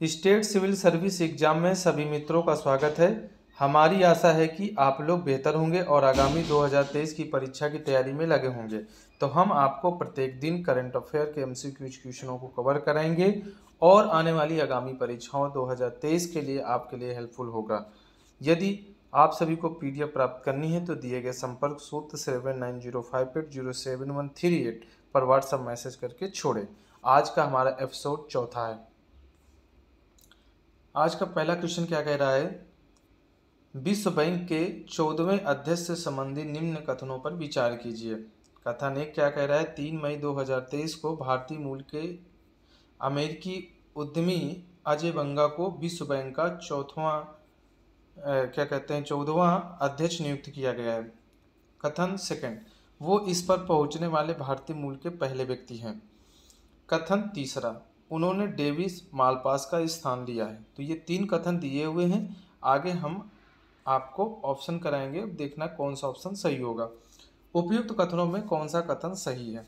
State civil service exam में सभी मित्रों का स्वागत है। हमारी आशा है कि आप लोग बेहतर होंगे और आगामी 2023 की परीक्षा की तैयारी में लगे होंगे। तो हम आपको प्रत्येक दिन करंट अफेयर के एमसीक्यूज क्वेश्चनों को कवर कराएंगे और आने वाली आगामी परीक्षाओं 2023 के लिए आपके लिए हेल्पफुल होगा। यदि आप सभी को पीडीएफ प्राप्त करनी है तो दिए गए संपर्क सूत्र 7905807138 पर व्हाट्सएप मैसेज करके छोड़ें। आज का हमारा एपिसोड चौथा है। आज का पहला क्वेश्चन क्या कह रहा है? विश्व बैंक के 14वें अध्यक्ष से संबंधित निम्न कथनों पर विचार कीजिए। कथन एक क्या कह रहा है? 3 मई 2023 को भारतीय मूल के अमेरिकी उद्यमी अजय बंगा को विश्व बैंक का 14वां अध्यक्ष नियुक्त किया गया है। कथन सेकंड, वो इस पर पहुंचने वाले भारतीय मूल के पहले व्यक्ति हैं। कथन तीसरा, उन्होंने डेविस मालपास का स्थान लिया है। तो ये 3 कथन दिए हुए हैं। आगे हम आपको ऑप्शन कराएंगे, देखना कौन सा ऑप्शन सही होगा। उपयुक्त कथनों में कौन सा कथन सही है?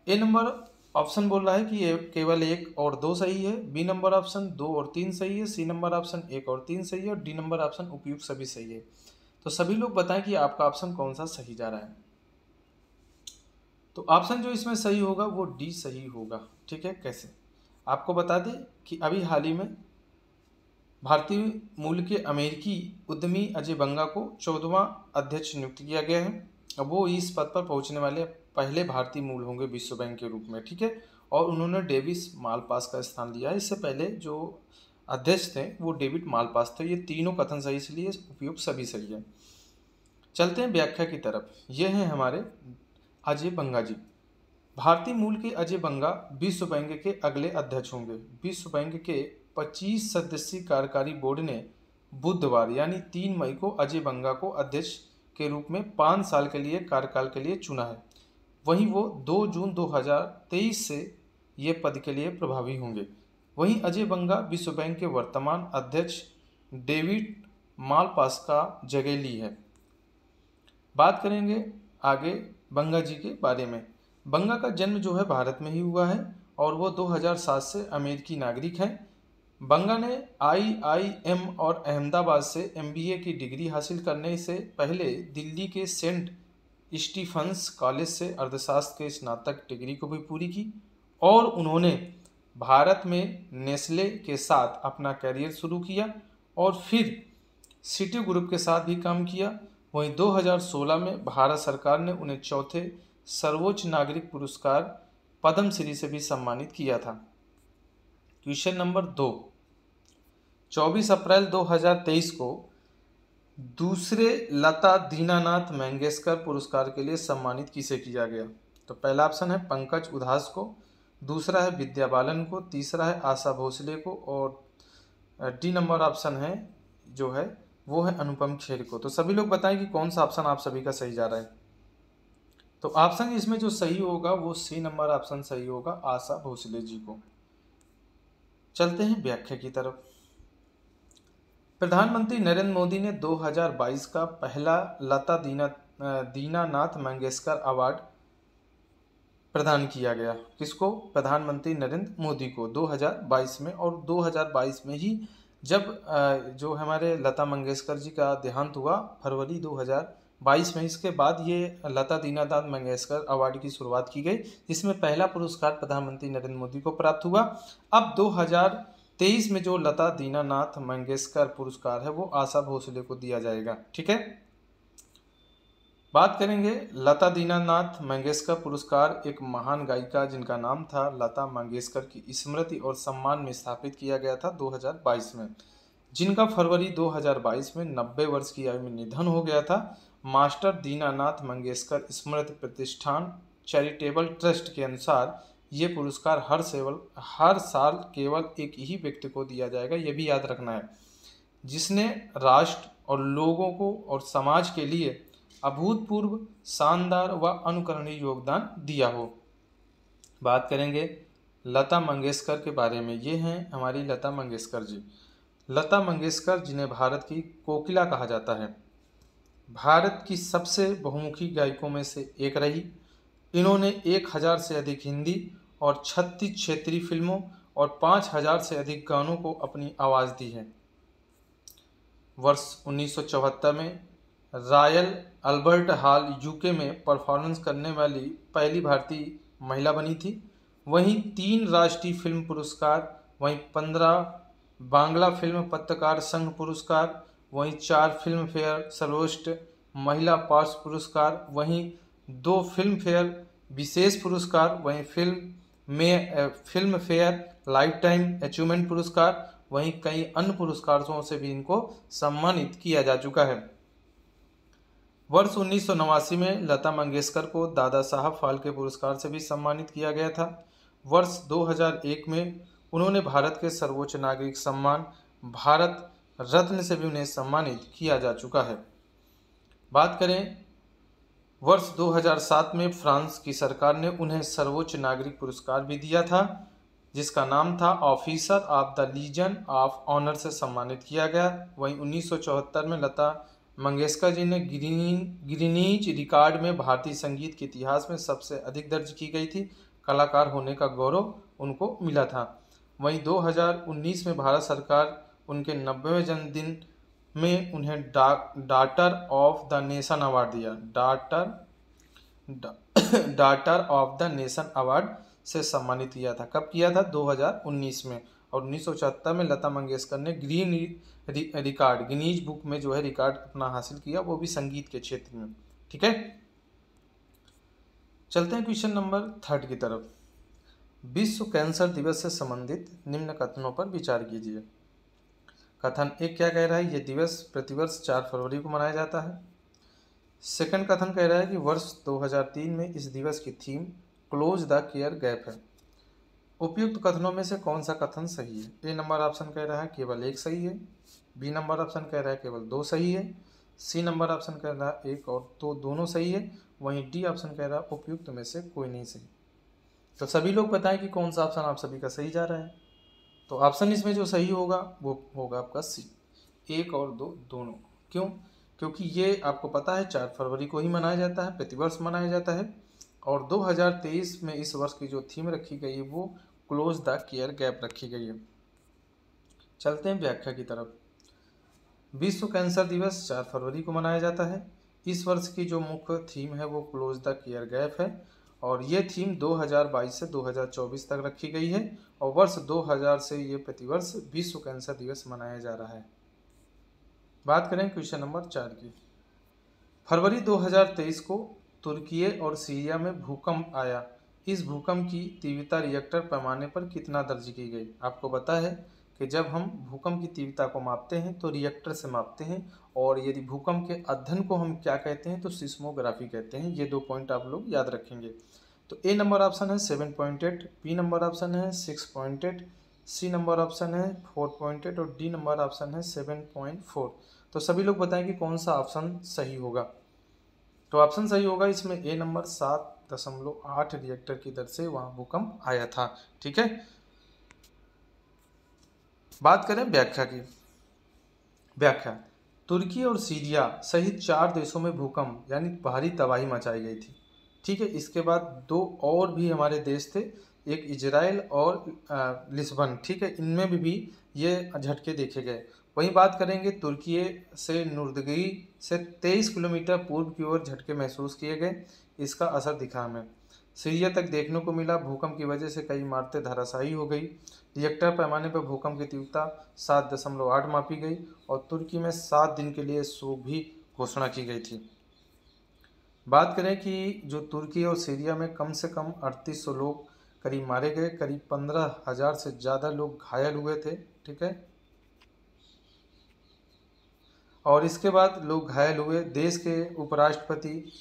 ए नंबर ऑप्शन बोल रहा है कि ये केवल 1 और 2 सही है। बी नंबर ऑप्शन 2 और 3 सही है। सी नंबर ऑप्शन 1 और 3 सही है और डी नंबर ऑप्शन उपयुक्त सभी सही है। तो सभी लोग बताएं कि आपका ऑप्शन कौन सा सही जा रहा है। तो ऑप्शन जो इसमें सही होगा वो डी सही होगा। ठीक है, कैसे? आपको बता दें कि अभी हाल ही में भारतीय मूल के अमेरिकी उद्यमी अजय बंगा को 14वां अध्यक्ष नियुक्त किया गया है। अब वो इस पद पर पहुंचने वाले पहले भारतीय मूल होंगे विश्व बैंक के रूप में। ठीक है, और उन्होंने डेविस मालपास का स्थान लिया है। इससे पहले जो अध्यक्ष थे वो डेविड मालपास थे। ये तीनों कथन सही, इसलिए उपयुक्त सभी सही है। चलते हैं व्याख्या की तरफ। ये हैं हमारे अजय बंगा जी। भारतीय मूल के अजय बंगा विश्व बैंक के अगले अध्यक्ष होंगे। विश्व बैंक के 25 सदस्यीय कार्यकारी बोर्ड ने बुधवार यानी 3 मई को अजय बंगा को अध्यक्ष के रूप में 5 साल के लिए कार्यकाल के लिए चुना है। वहीं वो 2 जून 2023 से ये पद के लिए प्रभावी होंगे। वहीं अजय बंगा विश्व बैंक के वर्तमान अध्यक्ष डेविड मालपास का जगह ली है। बात करेंगे आगे बंगा जी के बारे में। बंगा का जन्म जो है भारत में ही हुआ है और वो 2007 से अमेरिकी नागरिक हैं। बंगा ने आईआईएम और अहमदाबाद से एमबीए की डिग्री हासिल करने से पहले दिल्ली के सेंट स्टीफंस कॉलेज से अर्थशास्त्र के स्नातक डिग्री को भी पूरी की और उन्होंने भारत में नेस्ले के साथ अपना करियर शुरू किया और फिर सिटी ग्रुप के साथ भी काम किया। वहीं 2016 में भारत सरकार ने उन्हें चौथे सर्वोच्च नागरिक पुरस्कार पद्मश्री से भी सम्मानित किया था। क्वेश्चन नंबर 2, 24 अप्रैल 2023 को दूसरे लता दीनानाथ मंगेशकर पुरस्कार के लिए सम्मानित किसे किया गया? तो पहला ऑप्शन है पंकज उधास को, दूसरा है विद्या बालन को, तीसरा है आशा भोसले को और डी नंबर ऑप्शन है जो है वो है अनुपम खेर को। तो सभी लोग बताएं कि कौन सा ऑप्शन आप सभी का सही जा रहा है। तो ऑप्शन इसमें जो सही होगा वो सी नंबर ऑप्शन सही होगा, आशा भोसले जी को। चलते हैं व्याख्या की तरफ। प्रधानमंत्री नरेंद्र मोदी ने 2022 का पहला लता दीनानाथ मंगेशकर अवार्ड प्रदान किया गया। किसको? प्रधानमंत्री नरेंद्र मोदी को 2022 में। और 2022 में ही जब जो हमारे लता मंगेशकर जी का देहांत हुआ फरवरी 2022 में, इसके बाद ये लता दीनानाथ मंगेशकर अवार्ड की शुरुआत की गई, जिसमें पहला पुरस्कार प्रधानमंत्री नरेंद्र मोदी को प्राप्त हुआ। अब 2023 में जो लता दीनानाथ मंगेशकर पुरस्कार है वो आशा भोसले को दिया जाएगा। ठीक है, बात करेंगे लता दीनानाथ मंगेशकर पुरस्कार एक महान गायिका जिनका नाम था लता मंगेशकर की स्मृति और सम्मान में स्थापित किया गया था 2022 में, जिनका फरवरी 2022 में 90 वर्ष की आयु में निधन हो गया था। मास्टर दीनानाथ मंगेशकर स्मृति प्रतिष्ठान चैरिटेबल ट्रस्ट के अनुसार ये पुरस्कार हर साल केवल एक ही व्यक्ति को दिया जाएगा। ये भी याद रखना है, जिसने राष्ट्र और लोगों को और समाज के लिए अभूतपूर्व, शानदार व अनुकरणीय योगदान दिया हो। बात करेंगे लता मंगेशकर के बारे में। ये हैं हमारी लता मंगेशकर जी। लता मंगेशकर जिन्हें भारत की कोकिला कहा जाता है, भारत की सबसे बहुमुखी गायकों में से एक रही। इन्होंने 1000 से अधिक हिंदी और 36 क्षेत्रीय फिल्मों और 5000 से अधिक गानों को अपनी आवाज़ दी है। वर्ष 1974 में रॉयल अल्बर्ट हॉल यूके में परफॉर्मेंस करने वाली पहली भारतीय महिला बनी थी। वहीं 3 राष्ट्रीय फिल्म पुरस्कार, वहीं 15 बांग्ला फिल्म पत्रकार संघ पुरस्कार, वहीं 4 फिल्म फेयर सर्वोत्कृष्ट महिला पार्श्व पुरस्कार, वहीं 2 फिल्म फेयर विशेष पुरस्कार, वहीं film fair life time achievement पुरस्कार, वहीं कई अन्य पुरस्कारों से भी इनको सम्मानित किया जा चुका है। वर्ष 1989 में लता मंगेशकर को दादा साहब फाल्के पुरस्कार से भी सम्मानित किया गया था। वर्ष 2001 में उन्होंने भारत के सर्वोच्च नागरिक सम्मान भारत रत्न से भी उन्हें सम्मानित किया जा चुका है। बात करें वर्ष 2007 में फ्रांस की सरकार ने उन्हें सर्वोच्च नागरिक पुरस्कार भी दिया था, जिसका नाम था officer of the legion of honour से सम्मानित किया गया। वहीं 1974 में लता मंगेशकर जी ने गिनीज रिकॉर्ड में भारतीय संगीत के इतिहास में सबसे अधिक दर्ज की गई थी कलाकार होने का गौरव उनको मिला था। वहीं 2019 में भारत सरकार उनके 90वें जन्मदिन में उन्हें daughter of the nation award दिया। Daughter of the nation award से सम्मानित किया था। कब किया था? 2019 में। और 1974 में लता मंगेशकर ने गिनीज बुक में जो है रिकॉर्ड अपना हासिल किया, वो भी संगीत के क्षेत्र में। ठीक है, चलते हैं क्वेश्चन नंबर 3 की तरफ। विश्व कैंसर दिवस से संबंधित निम्न कथनों पर विचार कीजिए। कथन 1 क्या कह रहा है? यह दिवस प्रतिवर्ष 4 फरवरी को मनाया जाता है। सेकंड कथन कह रहा है कि वर्ष 2003 में इस दिवस की theme close the care gap है। उपयुक्त कथनों में से कौन सा कथन सही है? ए नंबर ऑप्शन कह रहा है केवल 1 सही है, बी नंबर ऑप्शन कह रहा है केवल 2 सही है, सी नंबर ऑप्शन कह रहा है 1 और 2 दोनों सही है, वहीं डी ऑप्शन कह रहा है उपयुक्त में से कोई नहीं सही। तो सभी लोग बताएं कि कौन सा ऑप्शन आप सभी का सही जा रहा है। तो ऑप्शन इसमें जो सही होगा वो होगा आपका सी, 1 और 2 दोनों। क्यों? क्योंकि ये आपको पता है 4 फरवरी को ही मनाया जाता है, प्रतिवर्ष मनाया जाता है। और 2023 में इस वर्ष की जो थीम रखी गई है वो क्लोज द केयर गैप रखी गई है। चलते हैं व्याख्या की तरफ। विश्व कैंसर दिवस 4 फरवरी को मनाया जाता है। इस वर्ष की जो मुख्य थीम है वो क्लोज द केयर गैप है, और ये थीम 2022 से 2024 तक रखी गई है, और वर्ष 2000 से ये प्रतिवर्ष विश्व कैंसर दिवस मनाया जा रहा है। बात करें क्वेश्चन नंबर 4 की। फरवरी 2023 को तुर्की और सीरिया में भूकंप आया। इस भूकंप की तीव्रता रिएक्टर पैमाने पर कितना दर्ज की गई? आपको पता है कि जब हम भूकंप की तीव्रता को मापते हैं तो रिएक्टर से मापते हैं, और यदि भूकंप के अध्ययन को हम क्या कहते हैं तो सिस्मोग्राफी कहते हैं। ये 2 पॉइंट आप लोग याद रखेंगे। तो ए नंबर ऑप्शन है 7.8, बी नंबर ऑप्शन है 6.8, सी नंबर ऑप्शन है 4.8 और डी नंबर ऑप्शन है 7.4। तो सभी लोग बताएं कि कौन सा ऑप्शन सही होगा। तो ऑप्शन सही होगा इसमें ए नंबर 7.8 रिएक्टर की दर से वहां भूकंप आया था। ठीक है, बात करें व्याख्या की। व्याख्या, तुर्की और सीरिया सहित 4 देशों में भूकंप यानी भारी तबाही मचाई गई थी। ठीक है, इसके बाद 2 और भी हमारे देश थे, एक इजराइल और लिस्बन। ठीक है, इनमें भी ये झटके देखे गए। वहीं बात करेंगे तुर्की से नुर्दगी से 23 किलोमीटर पूर्व की ओर झटके महसूस किए गए, इसका असर दिखा हमें। सीरिया तक देखने को मिला, भूकंप की वजह से कई इमारतें धराशायी हो गई। रिएक्टर पैमाने पर भूकंप की तीव्रता 7.8 मापी गई, और तुर्की में 7 दिन के लिए शोक भी घोषणा की गई थी। बात करें कि जो तुर्की और सीरिया में कम से कम 3800 लोग करीब मारे गए, करीब 15,000 से ज़्यादा लोग घायल हुए थे। ठीक है, और इसके बाद लोग घायल हुए। देश के उपराष्ट्रपति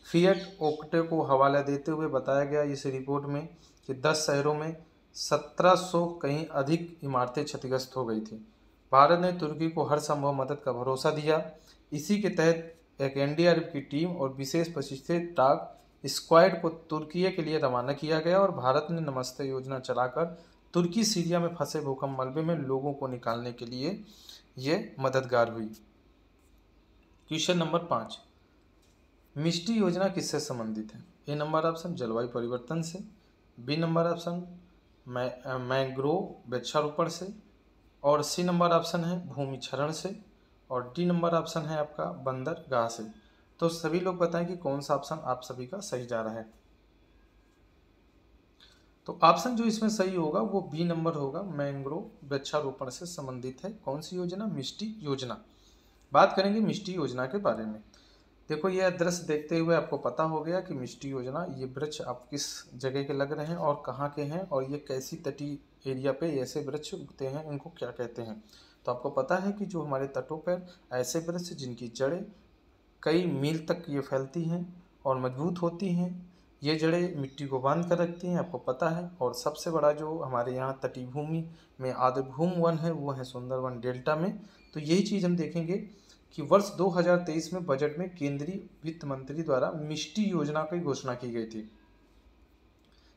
फिएट ओक्टे को हवाला देते हुए बताया गया इस रिपोर्ट में कि 10 शहरों में 1700 कहीं अधिक इमारतें क्षतिग्रस्त हो गई थी। भारत ने तुर्की को हर संभव मदद का भरोसा दिया। इसी के तहत एक एनडीआरएफ की टीम और विशेष प्रशिक्षित डॉग स्क्वाड को तुर्की के लिए रवाना किया गया, और भारत ने नमस्ते योजना चलाकर तुर्की सीरिया में फंसे भूकंप मलबे में लोगों को निकालने के लिए ये मददगार हुई। क्वेश्चन नंबर 5, मिष्टी योजना किससे संबंधित है? ए नंबर ऑप्शन जलवायु परिवर्तन से, बी नंबर ऑप्शन मैंग्रोव वृक्षारोपण से, और सी नंबर ऑप्शन है भूमि क्षरण से, और डी नंबर ऑप्शन है आपका बंदरगाह से। तो सभी लोग बताएं कि कौन सा ऑप्शन आप सभी का सही जा रहा है। तो ऑप्शन जो इसमें सही होगा वो बी नंबर होगा, मैंग्रोव वृक्षारोपण से संबंधित है। कौन सी योजना? मिष्टी योजना। बात करेंगे मिष्टी योजना के बारे में। देखो यह दृश्य देखते हुए आपको पता हो गया कि मिष्टी योजना, ये वृक्ष आप किस जगह के लग रहे हैं और कहाँ के हैं, और ये कैसी तटीय एरिया पे ऐसे वृक्ष उगते हैं, उनको क्या कहते हैं। तो आपको पता है कि जो हमारे तटों पर ऐसे वृक्ष जिनकी जड़ें कई मील तक ये फैलती हैं और मजबूत होती हैं, ये जड़ें मिट्टी को बांध कर रखती हैं, आपको पता है। और सबसे बड़ा जो हमारे यहाँ तटीय भूमि में आर्द्रभूमि वन है वो है सुंदरवन डेल्टा में। तो यही चीज़ हम देखेंगे कि वर्ष 2023 में बजट में केंद्रीय वित्त मंत्री द्वारा मिष्टी योजना की घोषणा की गई थी।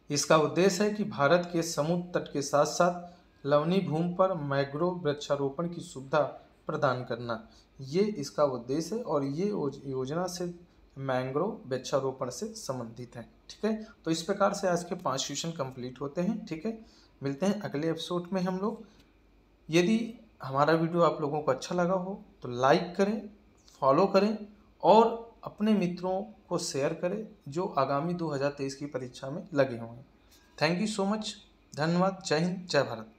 इसका उद्देश्य है कि भारत के समुद्र तट के साथ साथ लवणीय भूमि पर मैंग्रोव वृक्षारोपण की सुविधा प्रदान करना, ये इसका उद्देश्य है। और ये योजना से मैंग्रोव वृक्षारोपण से संबंधित है। ठीक है, तो इस प्रकार से आज के 5 क्वेश्चन कंप्लीट होते हैं। ठीक है, मिलते हैं अगले एपिसोड में हम लोग। यदि हमारा वीडियो आप लोगों को अच्छा लगा हो तो लाइक करें, फॉलो करें और अपने मित्रों को शेयर करें जो आगामी 2023 की परीक्षा में लगे हुए हैं। Thank you so much. धन्यवाद। जय हिंद, जय भारत।